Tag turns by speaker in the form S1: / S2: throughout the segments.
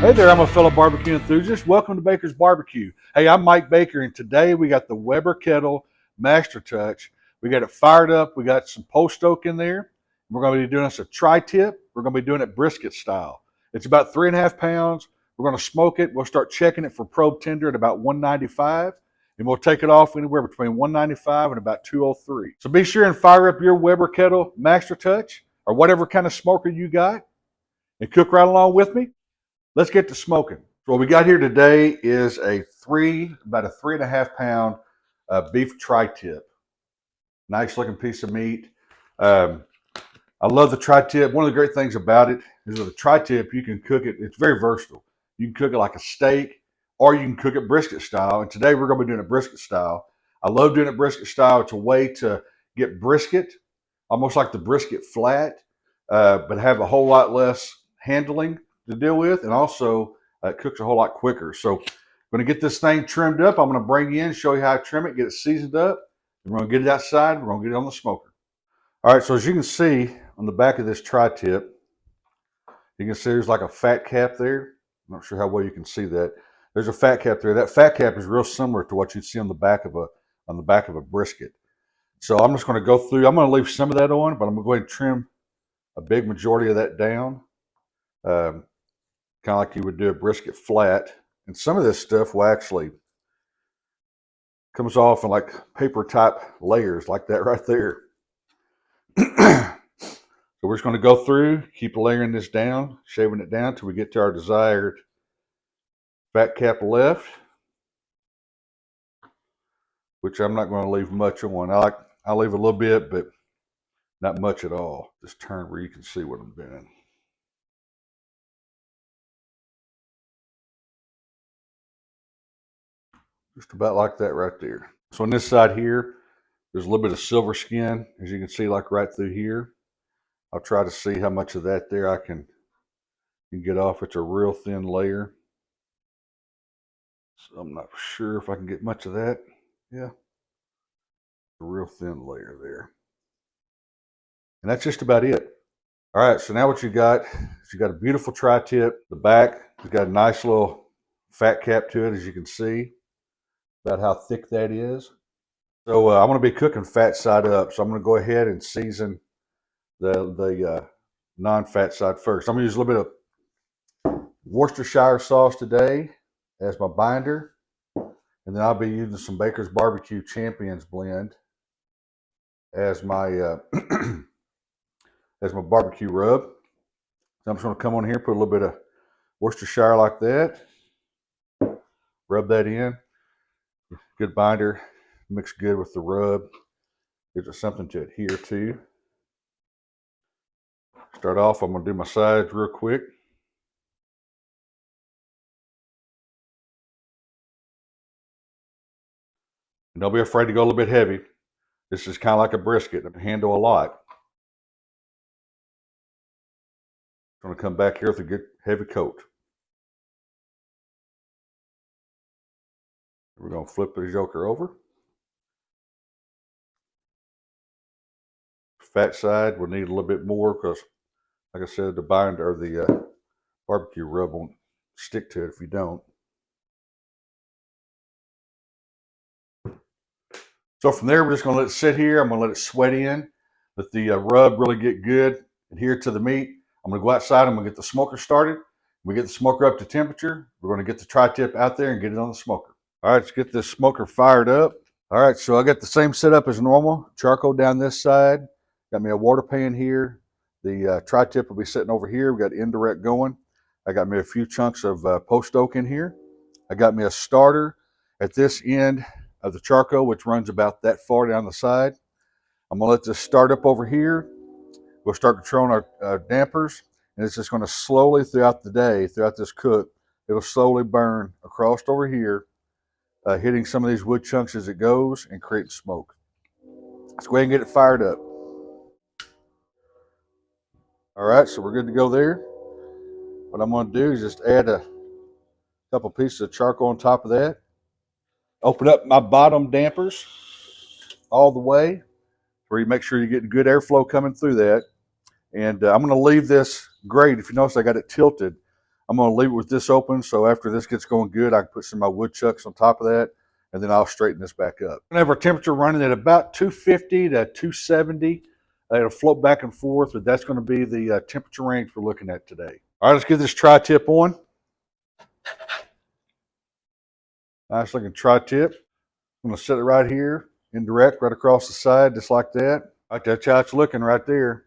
S1: Hey there, I'm a fellow barbecue enthusiast. Welcome to Baker's Barbecue. Hey, I'm Mike Baker, and today we got the Weber Kettle Master Touch. We got it fired up. We got some post oak in there. We're going to be doing us a tri-tip. We're going to be doing it brisket style. It's about 3.5 pounds. We're going to smoke it. We'll start checking it for probe tender at about 195, and we'll take it off anywhere between 195 and about 203. So be sure and fire up your Weber Kettle Master Touch or whatever kind of smoker you got, and cook right along with me. Let's get to smoking. So what we got here today is about a 3.5 pound beef tri-tip. Nice looking piece of meat. I love the tri-tip. One of the great things about it is with a tri-tip, you can cook it. It's very versatile. You can cook it like a steak, or you can cook it brisket style. And today we're going to be doing it brisket style. I love doing it brisket style. It's a way to get brisket, almost like the brisket flat, but have a whole lot less handling to deal with, and also it cooks a whole lot quicker. So I'm going to get this thing trimmed up. I'm going to bring you in, show you how I trim it, get it seasoned up. We're going to get it outside. We're going to get it on the smoker. All right, so as you can see on the back of this tri-tip, you can see there's like a fat cap there. I'm not sure how well you can see that. There's a fat cap there. That fat cap is real similar to what you'd see on the back of a brisket. So I'm just going to go through. I'm going to leave some of that on, but I'm going to go ahead and trim a big majority of that down. Kind of like you would do a brisket flat. And some of this stuff will actually comes off in like paper type layers like that right there. So we're just going to go through, keep layering this down, shaving it down till we get to our desired fat cap left, which I'm not going to leave much on. I'll leave a little bit, but not much at all. Just turn where you can see what I'm doing. Just about like that right there. So on this side here, there's a little bit of silver skin, as you can see, like right through here. I'll try to see how much of that there I can get off. It's a real thin layer. So I'm not sure if I can get much of that. Yeah, a real thin layer there. And that's just about it. All right, so now what you got is you got a beautiful tri-tip. The back has got a nice little fat cap to it, as you can see, about how thick that is. So I'm going to be cooking fat side up. So I'm going to go ahead and season the non-fat side first. I'm going to use a little bit of Worcestershire sauce today as my binder. And then I'll be using some Baker's Barbecue Champions blend as my as my barbecue rub. So I'm just going to come on here, put a little bit of Worcestershire like that. Rub that in. Good binder. Mix good with the rub. Gives it something to adhere to. Start off, I'm going to do my sides real quick. And don't be afraid to go a little bit heavy. This is kind of like a brisket. I can handle a lot. I'm going to come back here with a good heavy coat. We're going to flip the joker over. Fat side will need a little bit more because, like I said, the binder or the barbecue rub won't stick to it if you don't. So from there, we're just going to let it sit here. I'm going to let it sweat in, let the rub really get good, adhere to the meat. I'm going to go outside. I'm going to get the smoker started. We get the smoker up to temperature. We're going to get the tri-tip out there and get it on the smoker. All right, let's get this smoker fired up. All right, so I got the same setup as normal. Charcoal down this side. Got me a water pan here. The tri-tip will be sitting over here. We got indirect going. I got me a few chunks of post oak in here. I got me a starter at this end of the charcoal, which runs about that far down the side. I'm gonna let this start up over here. We'll start controlling our dampers, and it's just gonna slowly throughout the day, throughout this cook, it'll slowly burn across over here, hitting some of these wood chunks as it goes and creating smoke. Let's go ahead and get it fired up. All right, so we're good to go there. What I'm gonna do is just add a couple pieces of charcoal on top of that. Open up my bottom dampers all the way, where you make sure you're getting good airflow coming through that. And I'm going to leave this grate. If you notice, I got it tilted. I'm going to leave it with this open, so after this gets going good, I can put some of my wood chucks on top of that, and then I'll straighten this back up. We're going to have our temperature running at about 250 to 270. It'll float back and forth, but that's going to be the temperature range we're looking at today. All right, let's get this tri-tip on. Nice looking tri-tip. I'm going to set it right here, indirect, right across the side, just like that. All right, that's how it's looking right there.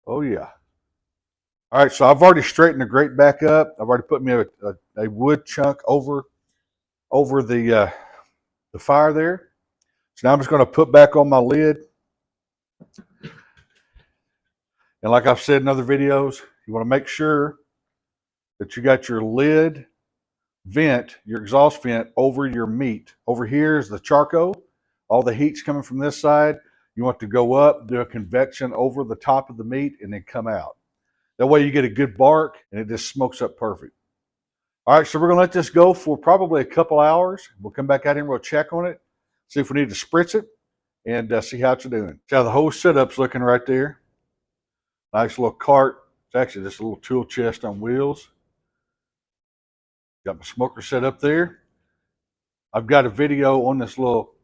S1: Oh, yeah. All right, so I've already straightened the grate back up. I've already put me a wood chunk over the fire there. So now I'm just going to put back on my lid. And like I've said in other videos, you want to make sure that you got your lid vent, your exhaust vent over your meat. Over here is the charcoal. All the heat's coming from this side. You want to go up, do a convection over the top of the meat, and then come out. That way you get a good bark, and it just smokes up perfect. All right, so we're going to let this go for probably a couple hours. We'll come back out here and we'll check on it, see if we need to spritz it, and see how it's doing. See how the whole setup's looking right there. Nice little cart. It's actually just a little tool chest on wheels. Got my smoker set up there. I've got a video on this little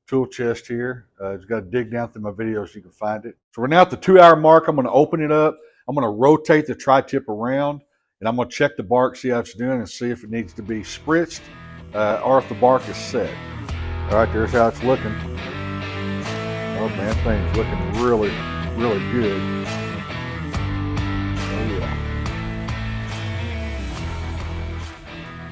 S1: tool chest here. Just got to dig down through my videos so you can find it. So we're now at the 2 hour mark. I'm going to open it up. I'm going to rotate the tri-tip around, and I'm going to check the bark, see how it's doing, and see if it needs to be spritzed or if the bark is set. All right, there's how it's looking. Oh man, thing's looking really, really good. Oh yeah.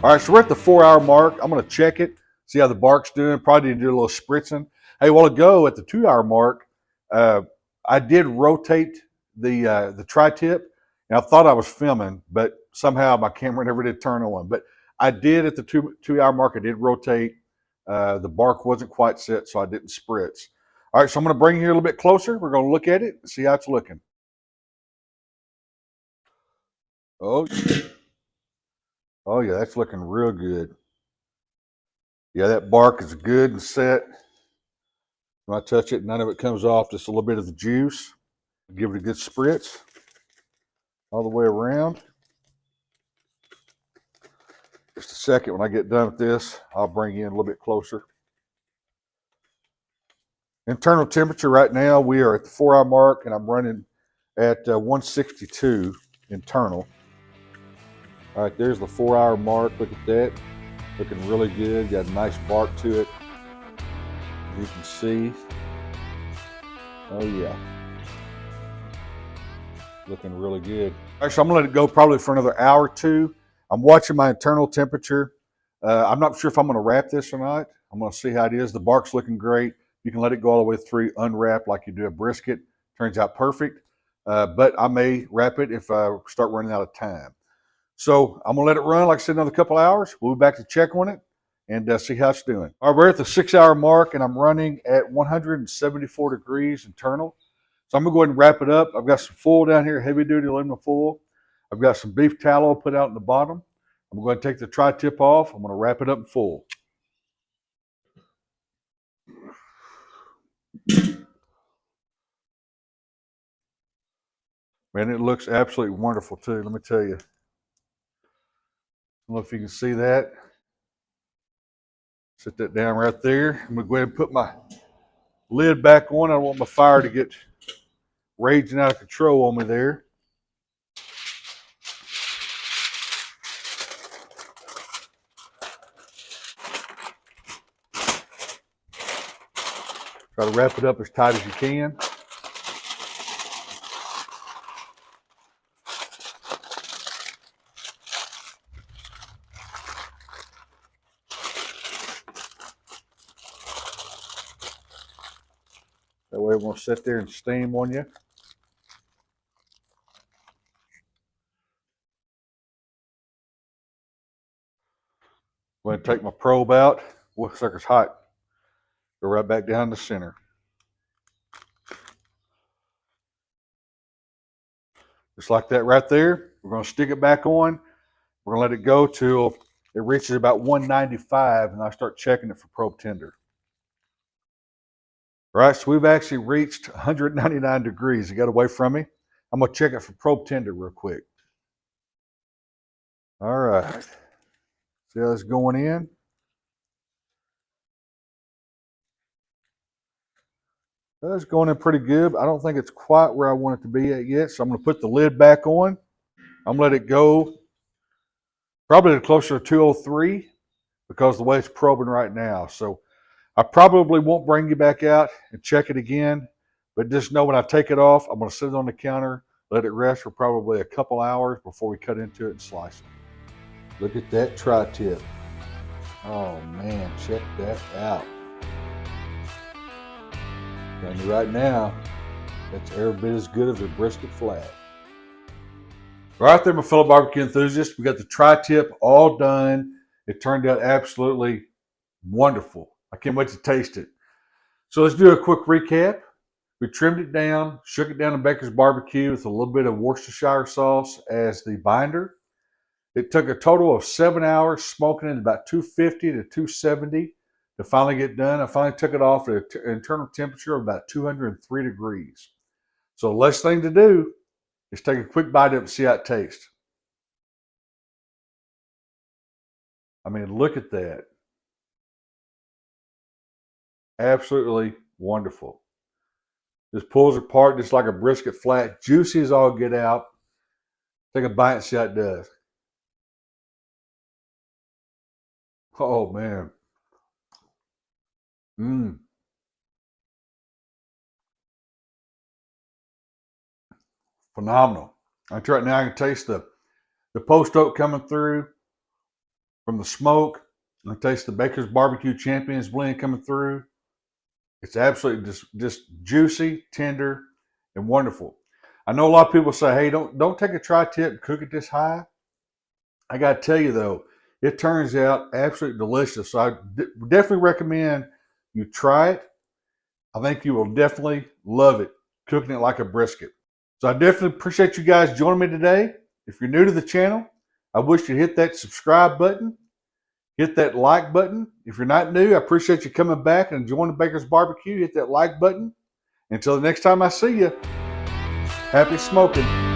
S1: All right, so we're at the 4 hour mark. I'm going to check it, see how the bark's doing. Probably need to do a little spritzing. Hey, a while ago at the 2 hour mark, I did rotate the tri-tip, and I thought I was filming, but somehow my camera never did turn on. But I did at the two hour mark. I did rotate. The bark wasn't quite set, so I didn't spritz. All right, so I'm going to bring you here a little bit closer. We're going to look at it and see how it's looking. Oh, oh yeah, that's looking real good. Yeah, that bark is good and set. When I touch it, none of it comes off. Just a little bit of the juice. Give it a good spritz all the way around. Just a second. When I get done with this, I'll bring you in a little bit closer. Internal temperature right now, we are at the 4 hour mark, and I'm running at 162 internal. All right, there's the 4 hour mark. Look at that. Looking really good. Got a nice bark to it. As you can see. Oh yeah. Looking really good. All right, so I'm gonna let it go probably for another hour or two. I'm watching my internal temperature. I'm not sure if I'm gonna wrap this or not. I'm gonna see how it is. The bark's looking great. You can let it go all the way through unwrapped like you do a brisket. Turns out perfect. But I may wrap it if I start running out of time. So I'm gonna let it run, like I said, another couple hours. We'll be back to check on it and see how it's doing. All right, we're at the 6 hour mark, and I'm running at 174 degrees internal. So I'm gonna go ahead and wrap it up. I've got some foil down here, heavy duty aluminum foil. I've got some beef tallow put out in the bottom. I'm going to take the tri-tip off. I'm going to wrap it up in foil. Man, it looks absolutely wonderful too, let me tell you. I don't know if you can see that. Set that down right there. I'm going to go ahead and put my lid back on. I don't want my fire to get raging out of control on me there. Try to wrap it up as tight as you can. That way it won't sit there and steam on you. I'm going to take my probe out. Boy, the sucker's hot. Go right back down the center. Just like that right there. We're going to stick it back on. We're going to let it go till it reaches about 195, and I start checking it for probe tender. All right, so we've actually reached 199 degrees. It got away from me. I'm going to check it for probe tender real quick. All right. See how it's going in? It's going in pretty good. I don't think it's quite where I want it to be at yet, so I'm going to put the lid back on. I'm going to let it go probably closer to 203 because of the way it's probing right now. So I probably won't bring you back out and check it again, but just know when I take it off, I'm going to sit it on the counter, let it rest for probably a couple hours before we cut into it and slice it. Look at that tri-tip. Oh man, check that out. And right now, that's every bit as good as a brisket flat. Right there, my fellow barbecue enthusiasts, we got the tri-tip all done. It turned out absolutely wonderful. I can't wait to taste it. So let's do a quick recap. We trimmed it down, shook it down in Baker's Barbecue with a little bit of Worcestershire sauce as the binder. It took a total of 7 hours smoking it at about 250 to 270 to finally get done. I finally took it off at an internal temperature of about 203 degrees. So the last thing to do is take a quick bite of it and see how it tastes. I mean, look at that. Absolutely wonderful. Just pulls apart just like a brisket flat, juicy as all get out. Take a bite and see how it does. Oh man. Phenomenal. Right now I can taste the post oak coming through from the smoke. I taste the Baker's Barbecue Champions blend coming through. It's absolutely just juicy, tender, and wonderful. I know a lot of people say, "Hey, don't take a tri-tip and cook it this high." I got to tell you though, it turns out absolutely delicious. So I definitely recommend you try it. I think you will definitely love it, cooking it like a brisket. So I definitely appreciate you guys joining me today. If you're new to the channel, I wish you'd hit that subscribe button, hit that like button. If you're not new, I appreciate you coming back and joining Baker's Barbecue. Hit that like button. Until the next time I see you, happy smoking.